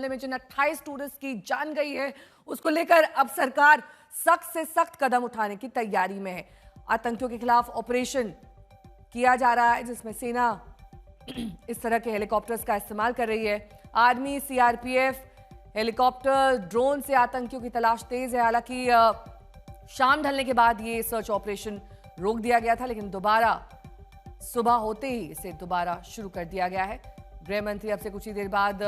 हमले में जिन 28 टूरिस्ट की जान गई है, उसको लेकर अब सरकार सख्त से सख्त कदम उठाने की तैयारी में है। आतंकियों के खिलाफ ऑपरेशन किया जा रहा है, जिसमें सेना इस तरह के हेलीकॉप्टर्स का इस्तेमाल कर रही है। आर्मी, सीआरपीएफ, हेलीकॉप्टर, ड्रोन से आतंकियों की तलाश तेज है। हालांकि शाम ढलने के बाद ये सर्च ऑपरेशन रोक दिया गया था, लेकिन दोबारा सुबह होते ही इसे दोबारा शुरू कर दिया गया है। गृह मंत्री अब से कुछ ही देर बाद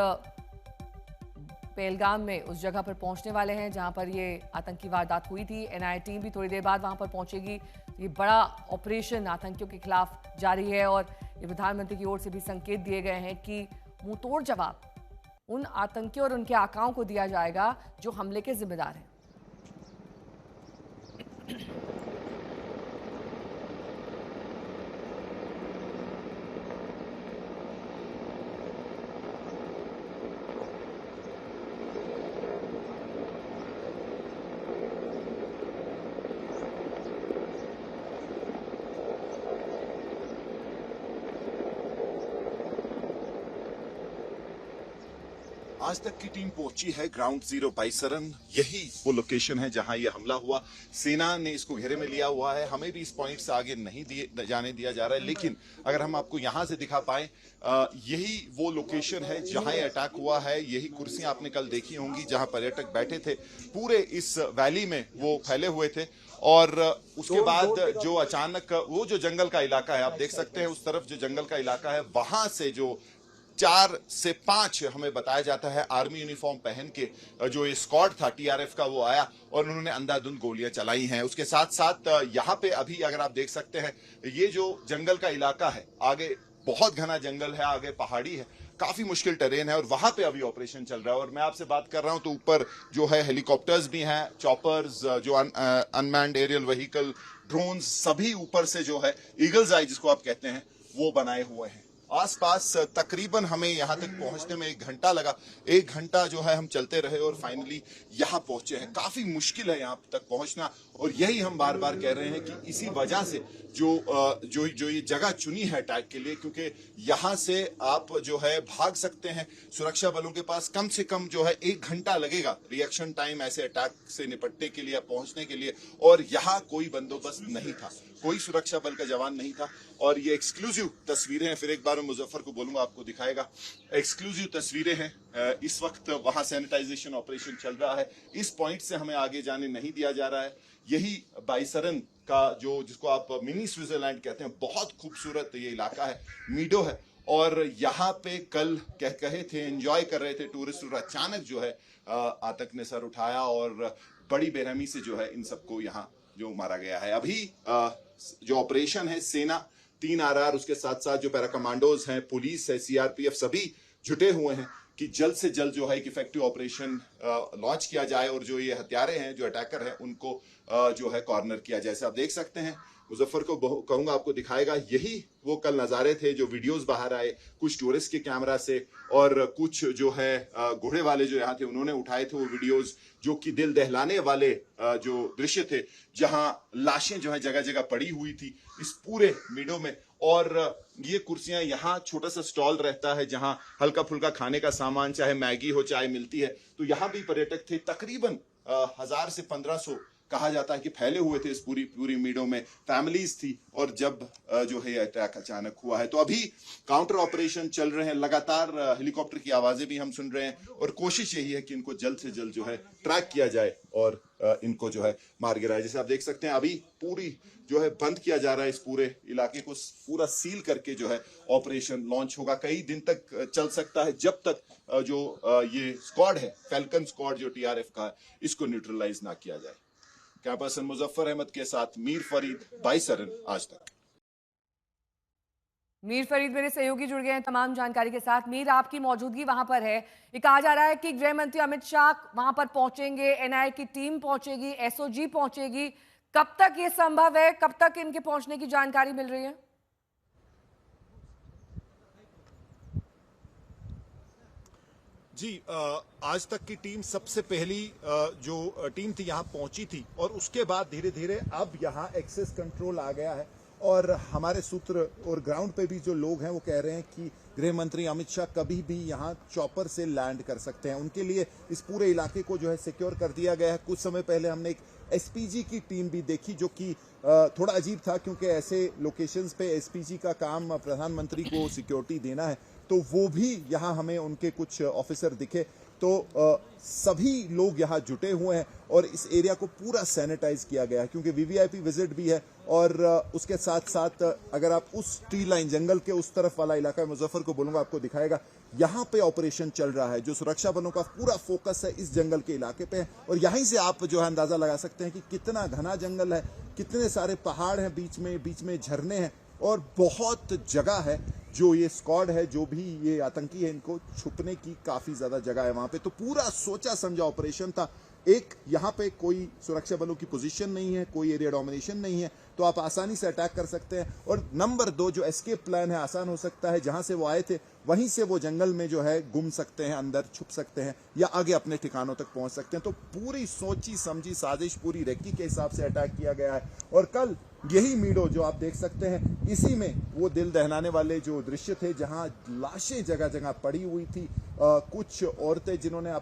पहलगाम में उस जगह पर पहुंचने वाले हैं जहां पर ये आतंकी वारदात हुई थी। एनआईए टीम भी थोड़ी देर बाद वहां पर पहुंचेगी। ये बड़ा ऑपरेशन आतंकियों के खिलाफ जारी है और ये प्रधानमंत्री की ओर से भी संकेत दिए गए हैं कि मुंहतोड़ जवाब उन आतंकियों और उनके आकाओं को दिया जाएगा जो हमले के जिम्मेदार हैं। आज तक की टीम पहुंची है ग्राउंड जीरो बाईसरन। यही वो लोकेशन है जहां ये हमला हुआ। सेना ने इसको घेरे में लिया हुआ है। हमें भी इस पॉइंट से आगे नहीं जाने दिया जा रहा है, लेकिन अगर हम आपको यहां से दिखा पाए, यही वो लोकेशन है जहां ये अटैक हुआ है। यही कुर्सियां आपने कल देखी होंगी जहां पर्यटक बैठे थे। पूरे इस वैली में वो फैले हुए थे और उसके बाद जो अचानक वो जो जंगल का इलाका है, आप देख सकते हैं उस तरफ जो जंगल का इलाका है, वहां से जो 4 से 5 हमें बताया जाता है आर्मी यूनिफॉर्म पहन के जो स्क्वाड था टीआरएफ का, वो आया और उन्होंने अंधाधुंध गोलियां चलाई हैं। उसके साथ साथ यहाँ पे अभी अगर आप देख सकते हैं, ये जो जंगल का इलाका है, आगे बहुत घना जंगल है, आगे पहाड़ी है, काफी मुश्किल टेरेन है और वहां पे अभी ऑपरेशन चल रहा है। और मैं आपसे बात कर रहा हूं तो ऊपर जो है हेलीकॉप्टर्स भी हैं, चॉपर्स, जो अनमैन्ड एरियल व्हीकल, ड्रोन, सभी ऊपर से जो है ईगल्स आई जिसको आप कहते हैं, वो बनाए हुए हैं। आसपास तकरीबन हमें यहाँ तक पहुंचने में 1 घंटा लगा। 1 घंटा जो है हम चलते रहे और फाइनली यहाँ पहुंचे हैं। काफी मुश्किल है यहाँ तक पहुंचना और यही हम बार बार कह रहे हैं कि इसी वजह से जो ये जगह चुनी है अटैक के लिए, क्योंकि यहाँ से आप जो है भाग सकते हैं। सुरक्षा बलों के पास कम से कम जो है 1 घंटा लगेगा रिएक्शन टाइम ऐसे अटैक से निपटने के लिए, पहुंचने के लिए, और यहाँ कोई बंदोबस्त नहीं था, कोई सुरक्षा बल का जवान नहीं था। और ये एक्सक्लूसिव तस्वीरें हैं, फिर एक बार मैं मुजफ्फर को बोलूंगा आपको दिखाएगा। एक्सक्लूसिव तस्वीरें हैं। इस वक्त वहां सैनिटाइजेशन ऑपरेशन चल रहा है। इस पॉइंट से हमें आगे जाने नहीं दिया जा रहा है। यही बाईसरन का जो जिसको आप मिनी स्विट्जरलैंड कहते हैं, बहुत खूबसूरत ये इलाका है, मीडो है। और यहाँ पे कल कहे थे, एंजॉय कर रहे थे टूरिस्ट, और अचानक जो है आतंक ने सर उठाया और बड़ी बेरहमी से जो है इन सबको यहाँ जो मारा गया है। अभी जो ऑपरेशन है, सेना, 3 आरआर, उसके साथ साथ जो पैरा कमांडोज हैं, पुलिस है, सीआरपीएफ, सभी जुटे हुए हैं कि जल्द से जल्द जो है एक इफेक्टिव ऑपरेशन लॉन्च किया जाए और जो ये हत्यारे हैं, जो अटैकर हैं, उनको जो है कॉर्नर किया जाए। जैसे आप देख सकते हैं, मुजफ्फर को कहूंगा आपको दिखाएगा, यही वो कल नज़ारे थे जो वीडियोस बाहर आए, कुछ टूरिस्ट के कैमरा से और कुछ जो है घोड़े वाले जो यहाँ थे उन्होंने उठाए थे वो वीडियोस, जो कि दिल दहलाने वाले जो दृश्य थे, जहां लाशें जो है जगह जगह पड़ी हुई थी इस पूरे मीडो में। और ये कुर्सियां, यहाँ छोटा सा स्टॉल रहता है जहां हल्का फुल्का खाने का सामान, चाहे मैगी हो, चाय मिलती है, तो यहाँ भी पर्यटक थे। तकरीबन 1000 से 1500 कहा जाता है कि फैले हुए थे इस पूरी मीडो में, फैमिलीज थी। और जब जो है अटैक अचानक हुआ है, तो अभी काउंटर ऑपरेशन चल रहे हैं, लगातार हेलीकॉप्टर की आवाजें भी हम सुन रहे हैं और कोशिश यही है कि इनको जल्द से जल्द जो है ट्रैक किया जाए और इनको जो है मार गिराया। जैसे आप देख सकते हैं, अभी पूरी जो है बंद किया जा रहा है, इस पूरे इलाके को पूरा सील करके जो है ऑपरेशन लॉन्च होगा। कई दिन तक चल सकता है, जब तक जो ये स्क्वाड है, फैल्कन स्क्वाड जो टीआरएफ का है, इसको न्यूट्रलाइज ना किया जाए। कैमरा पर्सन मुजफ्फर अहमद के साथ मीर फरीद, बाईसरन, आज तक। मीर फरीद मेरे सहयोगी जुड़ गए हैं तमाम जानकारी के साथ। मीर, आपकी मौजूदगी वहां पर है। ये कहा जा रहा है कि गृह मंत्री अमित शाह वहां पर पहुंचेंगे, एनआईए की टीम पहुंचेगी, एसओजी पहुंचेगी। कब तक ये संभव है, कब तक इनके पहुंचने की जानकारी मिल रही है? जी, आज तक की टीम सबसे पहली जो टीम थी यहाँ पहुंची थी और उसके बाद धीरे धीरे अब यहाँ एक्सेस कंट्रोल आ गया है और हमारे सूत्र और ग्राउंड पे भी जो लोग हैं वो कह रहे हैं कि गृह मंत्री अमित शाह कभी भी यहाँ चॉपर से लैंड कर सकते हैं। उनके लिए इस पूरे इलाके को जो है सिक्योर कर दिया गया है। कुछ समय पहले हमने एक एसपीजी की टीम भी देखी जो कि थोड़ा अजीब था, क्योंकि ऐसे लोकेशंस पे एसपीजी का काम प्रधानमंत्री को सिक्योरिटी देना है, तो वो भी यहाँ हमें उनके कुछ ऑफिसर दिखे। तो सभी लोग यहाँ जुटे हुए हैं और इस एरिया को पूरा सैनिटाइज किया गया है, क्योंकि वीवीआईपी विजिट भी है। और उसके साथ साथ अगर आप उस ट्री लाइन जंगल के उस तरफ वाला इलाका, मुजफ्फर को बोलूंगा आपको दिखाएगा, यहाँ पे ऑपरेशन चल रहा है। जो सुरक्षा बलों का पूरा फोकस है इस जंगल के इलाके पे है और यहीं से आप जो है अंदाजा लगा सकते हैं कि कितना घना जंगल है, कितने सारे पहाड़ हैं, बीच में झरने हैं और बहुत जगह है। जो ये स्क्वाड है, जो भी ये आतंकी है, इनको छुपने की काफी ज्यादा जगह है वहां पे। तो पूरा सोचा समझा ऑपरेशन था। एक यहाँ पे कोई सुरक्षा बलों की पोजीशन नहीं है, कोई एरिया डोमिनेशन नहीं है, तो आप आसानी से अटैक कर सकते हैं। और नंबर 2, जो एस्केप प्लान है आसान हो सकता है। जहां से वो आए थे वहीं से वो जंगल में जो है गुम सकते हैं, अंदर छुप सकते हैं या आगे अपने ठिकानों तक पहुंच सकते हैं। तो पूरी सोची समझी साजिश, पूरी रेकी के हिसाब से अटैक किया गया है। और कल यही मीडो जो आप देख सकते हैं, इसी में वो दिल दहलाने वाले जो दृश्य थे जहां लाशें जगह जगह पड़ी हुई थी। कुछ औरतें जिन्होंने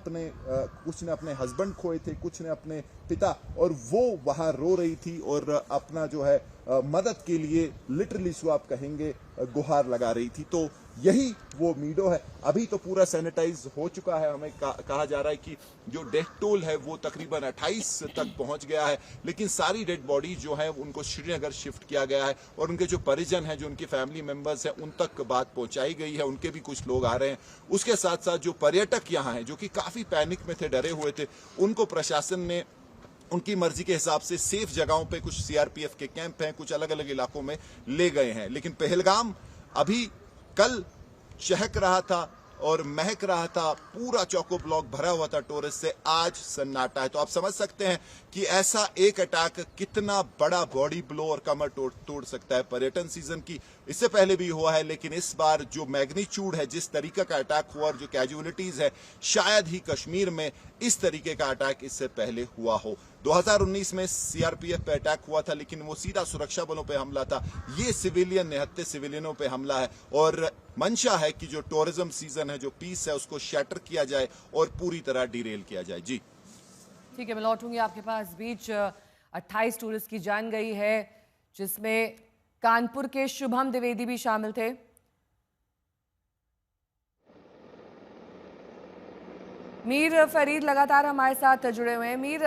कुछ ने अपने हस्बैंड खोए थे, कुछ ने अपने पिता, और वो वहां रो रही थी और अपना जो है मदद के लिए लिटरली सो आप कहेंगे गुहार लगा रही थी। तो यही वो मीडो है। अभी तो पूरा सैनिटाइज हो चुका है। हमें कहा जा रहा है कि जो डेथ टोल है वो तकरीबन 28 तक पहुंच गया है, लेकिन सारी डेड बॉडी जो है उनको श्रीनगर शिफ्ट किया गया है और उनके जो परिजन हैं, जो उनके फैमिली मेंबर्स हैं, उन तक बात पहुंचाई गई है। उनके भी कुछ लोग आ रहे हैं। उसके साथ साथ जो पर्यटक यहाँ हैं, जो कि काफी पैनिक में थे, डरे हुए थे, उनको प्रशासन ने उनकी मर्जी के हिसाब से सेफ जगहों पे, कुछ सीआरपीएफ के कैंप हैं, कुछ अलग अलग इलाकों में ले गए हैं। लेकिन पहलगाम अभी कल चहक रहा था और महक रहा था, पूरा चौको ब्लॉक भरा हुआ था टूरिस्ट से, आज सन्नाटा है। तो आप समझ सकते हैं कि ऐसा एक अटैक कितना बड़ा बॉडी ब्लो और कमर तोड़ सकता है। पर्यटन सीजन की इससे पहले भी हुआ है, लेकिन इस बार जो मैग्नीट्यूड है, जिस तरीके का अटैक हुआ और जो कैजुअलिटीज है, शायद ही कश्मीर में इस तरीके का अटैक इससे पहले हुआ हो। 2019 में सीआरपीएफ पे अटैक हुआ था, लेकिन वो सीधा सुरक्षा बलों पे हमला था। ये सिविलियन, निहत्थे सिविलियनों पे हमला है और मंशा है कि जो टूरिज्म सीजन है, जो पीस है, उसको शैटर किया जाए और पूरी तरह डिरेल किया जाए। जी ठीक है, मैं लौटूंगी आपके पास। बीच 28 टूरिस्ट की जान गई है, जिसमें कानपुर के शुभम द्विवेदी भी शामिल थे। मीर फरीद लगातार हमारे साथ जुड़े हुए हैं। मीर,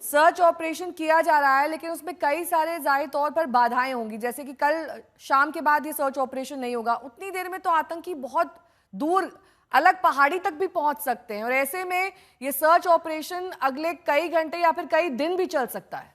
सर्च ऑपरेशन किया जा रहा है, लेकिन उसमें कई सारे जाहिर तौर पर बाधाएं होंगी, जैसे कि कल शाम के बाद ये सर्च ऑपरेशन नहीं होगा। उतनी देर में तो आतंकी बहुत दूर अलग पहाड़ी तक भी पहुंच सकते हैं और ऐसे में ये सर्च ऑपरेशन अगले कई घंटे या फिर कई दिन भी चल सकता है।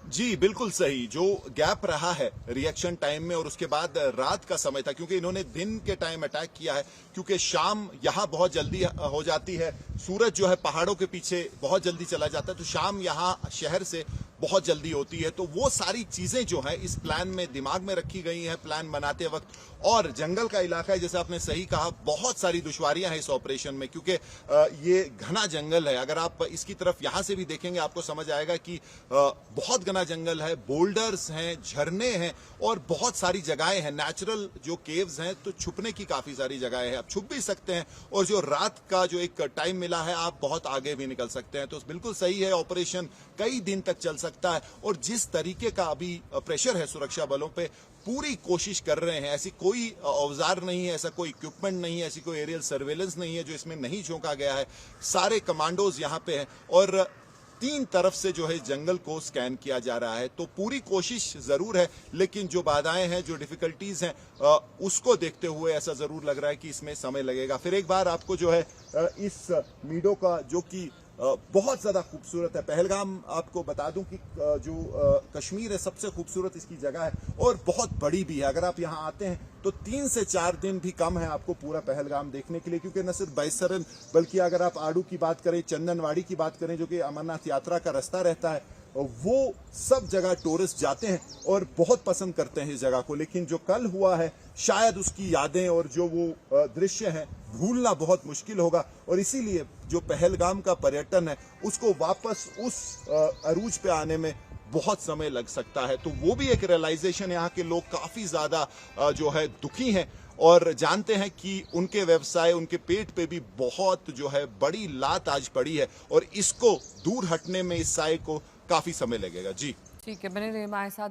जी बिल्कुल सही। जो गैप रहा है रिएक्शन टाइम में और उसके बाद रात का समय था, क्योंकि इन्होंने दिन के टाइम अटैक किया है, क्योंकि शाम यहाँ बहुत जल्दी हो जाती है, सूरज जो है पहाड़ों के पीछे बहुत जल्दी चला जाता है, तो शाम यहाँ शहर से बहुत जल्दी होती है। तो वो सारी चीजें जो है इस प्लान में दिमाग में रखी गई हैं प्लान बनाते वक्त। और जंगल का इलाका है, जैसे आपने सही कहा, बहुत सारी दुश्वारियां हैं इस ऑपरेशन में, क्योंकि ये घना जंगल है। अगर आप इसकी तरफ यहां से भी देखेंगे आपको समझ आएगा कि बहुत घना जंगल है, बोल्डर्स हैं, झरने हैं और बहुत सारी जगहें हैं, नेचुरल जो केव्स हैं, तो छुपने की काफी सारी जगहें हैं, आप छुप भी सकते हैं। और जो रात का जो एक टाइम मिला है, आप बहुत आगे भी निकल सकते हैं। तो बिल्कुल सही है, ऑपरेशन कई दिन तक चल सकता है। और जिस तरीके का अभी प्रेशर है सुरक्षा बलों पे, पूरी कोशिश कर रहे हैं। ऐसी कोई औजार नहीं है, ऐसा कोई इक्विपमेंट नहीं है, ऐसी कोई एरियल सर्वेलेंस नहीं है जो इसमें नहीं झोंका गया है। सारे कमांडोज यहाँ पे हैं और 3 तरफ से जो है जंगल को स्कैन किया जा रहा है। तो पूरी कोशिश जरूर है, लेकिन जो बाधाएं हैं, जो डिफिकल्टीज हैं, उसको देखते हुए ऐसा जरूर लग रहा है कि इसमें समय लगेगा। फिर एक बार आपको जो है इस मीडो का, जो कि बहुत ज्यादा खूबसूरत है, पहलगाम आपको बता दूं कि जो कश्मीर है सबसे खूबसूरत इसकी जगह है और बहुत बड़ी भी है। अगर आप यहाँ आते हैं तो 3 से 4 दिन भी कम है आपको पूरा पहलगाम देखने के लिए, क्योंकि न सिर्फ बैसरन, बल्कि अगर आप आड़ू की बात करें, चंदनवाड़ी की बात करें, जो कि अमरनाथ यात्रा का रास्ता रहता है, वो सब जगह टूरिस्ट जाते हैं और बहुत पसंद करते हैं इस जगह को। लेकिन जो कल हुआ है, शायद उसकी यादें और जो वो दृश्य हैं भूलना बहुत मुश्किल होगा, और इसीलिए जो पहलगाम का पर्यटन है उसको वापस उस अरूज पे आने में बहुत समय लग सकता है। तो वो भी एक रियलाइजेशन, यहाँ के लोग काफी ज्यादा जो है दुखी हैं और जानते हैं कि उनके व्यवसाय, उनके पेट पे भी बहुत जो है बड़ी लात आज पड़ी है, और इसको दूर हटने में इस साय को काफी समय लगेगा। जी ठीक है, बने रहिए हमारे साथ।